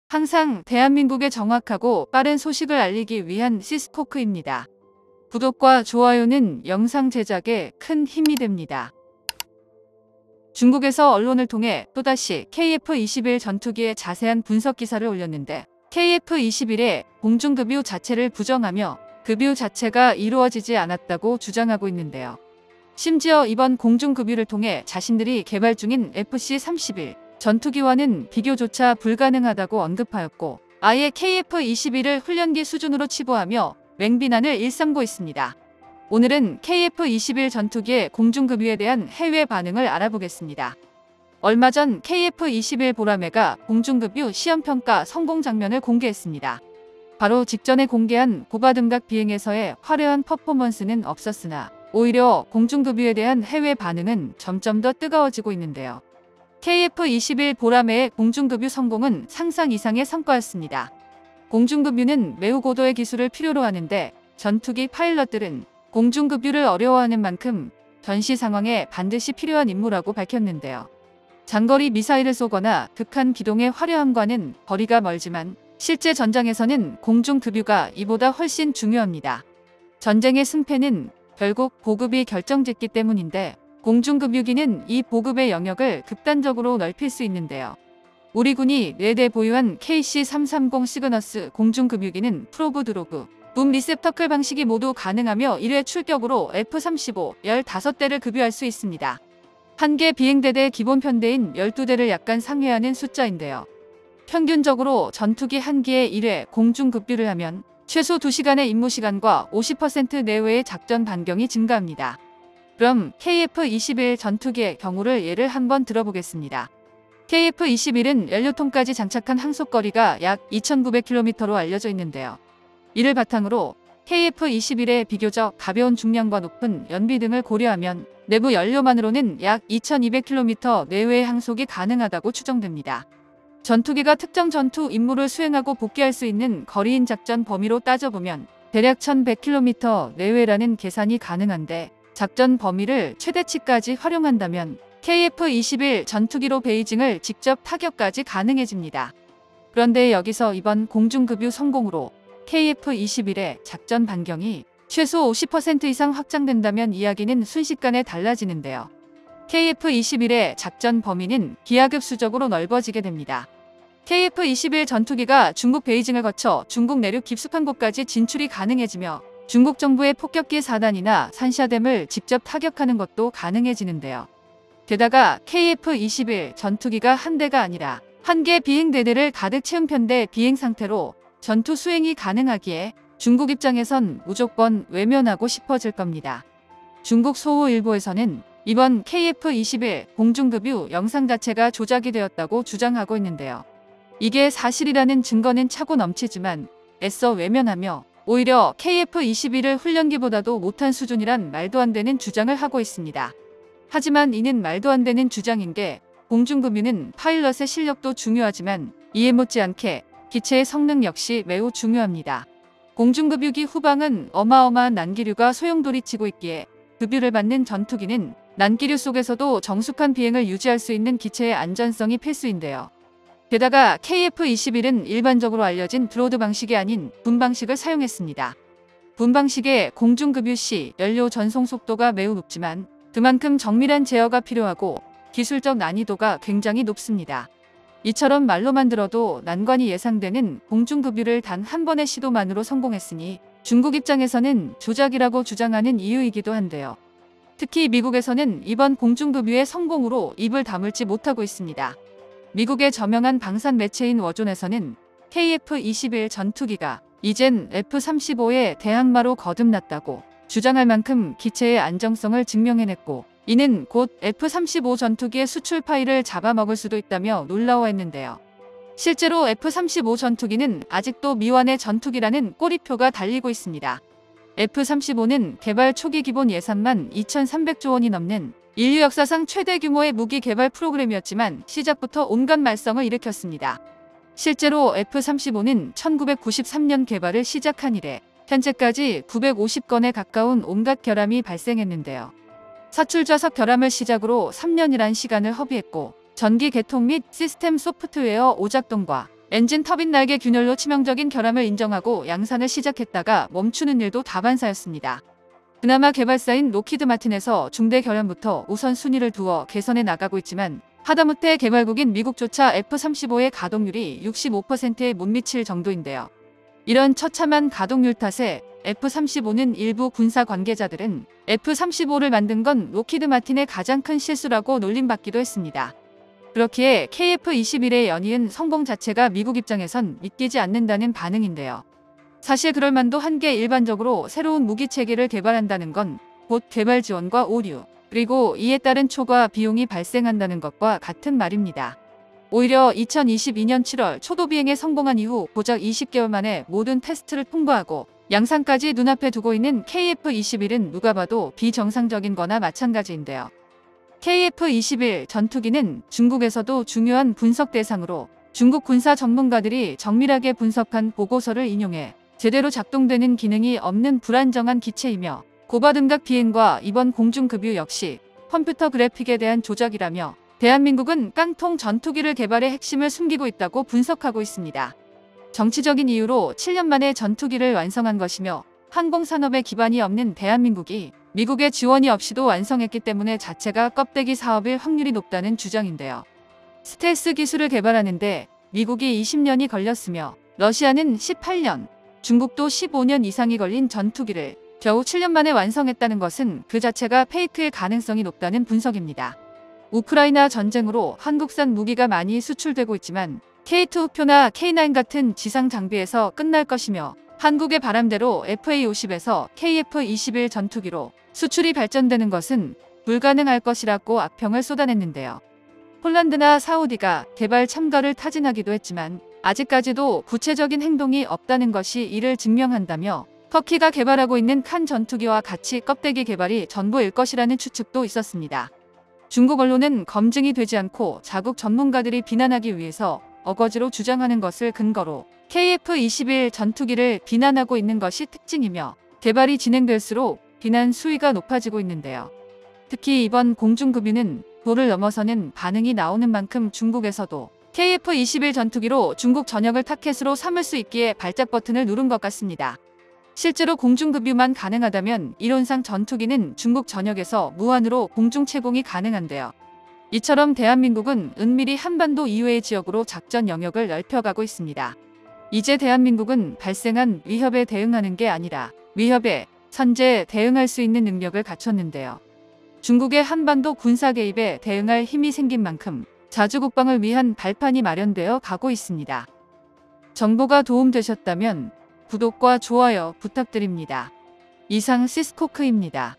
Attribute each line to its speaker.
Speaker 1: 항상 대한민국에 정확하고 빠른 소식을 알리기 위한 시스코크입니다. 구독과 좋아요는 영상 제작에 큰 힘이 됩니다. 중국에서 언론을 통해 또다시 KF-21 전투기의 자세한 분석 기사를 올렸는데 KF-21의 공중급유 자체를 부정하며 급유 자체가 이루어지지 않았다고 주장하고 있는데요. 심지어 이번 공중급유를 통해 자신들이 개발 중인 FC-31 전투기와는 비교조차 불가능하다고 언급하였고 아예 KF-21을 훈련기 수준으로 치부하며 맹비난을 일삼고 있습니다. 오늘은 KF-21 전투기의 공중급유에 대한 해외 반응을 알아보겠습니다. 얼마 전 KF-21 보라매가 공중급유 시험평가 성공 장면을 공개했습니다. 바로 직전에 공개한 고바등각 비행에서의 화려한 퍼포먼스는 없었으나 오히려 공중급유에 대한 해외 반응은 점점 더 뜨거워지고 있는데요. KF-21 보라매의 공중급유 성공은 상상 이상의 성과였습니다. 공중급유는 매우 고도의 기술을 필요로 하는데 전투기 파일럿들은 공중급유를 어려워하는 만큼 전시 상황에 반드시 필요한 임무라고 밝혔는데요. 장거리 미사일을 쏘거나 극한 기동의 화려함과는 거리가 멀지만 실제 전장에서는 공중급유가 이보다 훨씬 중요합니다. 전쟁의 승패는 결국 보급이 결정짓기 때문인데 공중급유기는 이 보급의 영역을 극단적으로 넓힐 수 있는데요. 우리 군이 4대 보유한 KC-330 시그너스 공중급유기는 프로브 드로그, 붐 리셉터클 방식이 모두 가능하며 1회 출격으로 F-35 15대를 급유할 수 있습니다. 한 개 비행대대 기본 편대인 12대를 약간 상회하는 숫자인데요. 평균적으로 전투기 한 기에 1회 공중급유를 하면 최소 2시간의 임무시간과 50% 내외의 작전 반경이 증가합니다. 그럼 KF-21 전투기의 경우를 예를 한번 들어보겠습니다. KF-21은 연료통까지 장착한 항속거리가 약 2,900km로 알려져 있는데요. 이를 바탕으로 KF-21의 비교적 가벼운 중량과 높은 연비 등을 고려하면 내부 연료만으로는 약 2,200km 내외의 항속이 가능하다고 추정됩니다. 전투기가 특정 전투 임무를 수행하고 복귀할 수 있는 거리인 작전 범위로 따져보면 대략 1,100km 내외라는 계산이 가능한데 작전 범위를 최대치까지 활용한다면 KF-21 전투기로 베이징을 직접 타격까지 가능해집니다. 그런데 여기서 이번 공중급유 성공으로 KF-21의 작전 반경이 최소 50% 이상 확장된다면 이야기는 순식간에 달라지는데요. KF-21의 작전 범위는 기하급수적으로 넓어지게 됩니다. KF-21 전투기가 중국 베이징을 거쳐 중국 내륙 깊숙한 곳까지 진출이 가능해지며 중국 정부의 폭격기 4단이나 산샤댐을 직접 타격하는 것도 가능해지는데요. 게다가 KF-21 전투기가 한 대가 아니라 한 개 비행대대를 가득 채운 편대 비행 상태로 전투 수행이 가능하기에 중국 입장에선 무조건 외면하고 싶어질 겁니다. 중국 소호일보에서는 이번 KF-21 공중급유 영상 자체가 조작이 되었다고 주장하고 있는데요. 이게 사실이라는 증거는 차고 넘치지만 애써 외면하며 오히려 KF-21을 훈련기보다도 못한 수준이란 말도 안 되는 주장을 하고 있습니다. 하지만 이는 말도 안 되는 주장인 게 공중급유는 파일럿의 실력도 중요하지만 이에 못지않게 기체의 성능 역시 매우 중요합니다. 공중급유기 후방은 어마어마한 난기류가 소용돌이치고 있기에 급유를 받는 전투기는 난기류 속에서도 정숙한 비행을 유지할 수 있는 기체의 안전성이 필수인데요. 게다가 KF-21은 일반적으로 알려진 드로드 방식이 아닌 붐 방식을 사용했습니다. 붐 방식의 공중급유 시 연료 전송 속도가 매우 높지만 그만큼 정밀한 제어가 필요하고 기술적 난이도가 굉장히 높습니다. 이처럼 말로만 들어도 난관이 예상되는 공중급유를 단 한 번의 시도만으로 성공했으니 중국 입장에서는 조작이라고 주장하는 이유이기도 한데요. 특히 미국에서는 이번 공중급유의 성공으로 입을 다물지 못하고 있습니다. 미국의 저명한 방산 매체인 워존에서는 KF-21 전투기가 이젠 F-35의 대항마로 거듭났다고 주장할 만큼 기체의 안정성을 증명해냈고 이는 곧 F-35 전투기의 수출 파일을 잡아먹을 수도 있다며 놀라워했는데요. 실제로 F-35 전투기는 아직도 미완의 전투기라는 꼬리표가 달리고 있습니다. F-35는 개발 초기 기본 예산만 2,300조 원이 넘는 인류 역사상 최대 규모의 무기 개발 프로그램이었지만 시작부터 온갖 말썽을 일으켰습니다. 실제로 F-35는 1993년 개발을 시작한 이래 현재까지 950건에 가까운 온갖 결함이 발생했는데요. 사출좌석 결함을 시작으로 3년이란 시간을 허비했고 전기 개통 및 시스템 소프트웨어 오작동과 엔진 터빈 날개 균열로 치명적인 결함을 인정하고 양산을 시작했다가 멈추는 일도 다반사였습니다. 그나마 개발사인 로키드 마틴에서 중대 결함부터 우선순위를 두어 개선해 나가고 있지만 하다못해 개발국인 미국조차 F-35의 가동률이 65%에 못 미칠 정도인데요. 이런 처참한 가동률 탓에 F-35는 일부 군사 관계자들은 F-35를 만든 건 로키드 마틴의 가장 큰 실수라고 놀림받기도 했습니다. 그렇기에 KF-21의 연이은 성공 자체가 미국 입장에선 믿기지 않는다는 반응인데요. 사실 그럴 만도 한 게 일반적으로 새로운 무기 체계를 개발한다는 건 곧 개발 지원과 오류, 그리고 이에 따른 초과 비용이 발생한다는 것과 같은 말입니다. 오히려 2022년 7월 초도 비행에 성공한 이후 고작 20개월 만에 모든 테스트를 통과하고 양산까지 눈앞에 두고 있는 KF-21은 누가 봐도 비정상적인 거나 마찬가지인데요. KF-21 전투기는 중국에서도 중요한 분석 대상으로 중국 군사 전문가들이 정밀하게 분석한 보고서를 인용해 제대로 작동되는 기능이 없는 불안정한 기체이며 고바등각 비행과 이번 공중급유 역시 컴퓨터 그래픽에 대한 조작이라며 대한민국은 깡통 전투기를 개발의 핵심을 숨기고 있다고 분석하고 있습니다. 정치적인 이유로 7년 만에 전투기를 완성한 것이며 항공산업에 기반이 없는 대한민국이 미국의 지원이 없이도 완성했기 때문에 자체가 껍데기 사업일 확률이 높다는 주장인데요. 스텔스 기술을 개발하는데 미국이 20년이 걸렸으며 러시아는 18년, 중국도 15년 이상이 걸린 전투기를 겨우 7년 만에 완성했다는 것은 그 자체가 페이크일 가능성이 높다는 분석입니다. 우크라이나 전쟁으로 한국산 무기가 많이 수출되고 있지만 K2 우표나 K9 같은 지상 장비에서 끝날 것이며 한국의 바람대로 FA-50에서 KF-21 전투기로 수출이 발전되는 것은 불가능할 것이라고 악평을 쏟아냈는데요. 폴란드나 사우디가 개발 참가를 타진하기도 했지만 아직까지도 구체적인 행동이 없다는 것이 이를 증명한다며 터키가 개발하고 있는 칸 전투기와 같이 껍데기 개발이 전부일 것이라는 추측도 있었습니다. 중국 언론은 검증이 되지 않고 자국 전문가들이 비난하기 위해서 어거지로 주장하는 것을 근거로 KF-21 전투기를 비난하고 있는 것이 특징이며 개발이 진행될수록 비난 수위가 높아지고 있는데요. 특히 이번 공중급유는 도를 넘어서는 반응이 나오는 만큼 중국에서도 KF-21 전투기로 중국 전역을 타켓으로 삼을 수 있기에 발작 버튼을 누른 것 같습니다. 실제로 공중급유만 가능하다면 이론상 전투기는 중국 전역에서 무한으로 공중 채공이 가능한데요. 이처럼 대한민국은 은밀히 한반도 이외의 지역으로 작전 영역을 넓혀가고 있습니다. 이제 대한민국은 발생한 위협에 대응하는 게 아니라 위협에 선제에 대응할 수 있는 능력을 갖췄는데요. 중국의 한반도 군사 개입에 대응할 힘이 생긴 만큼 자주국방을 위한 발판이 마련되어 가고 있습니다. 정보가 도움되셨다면 구독과 좋아요 부탁드립니다. 이상 시스코크입니다.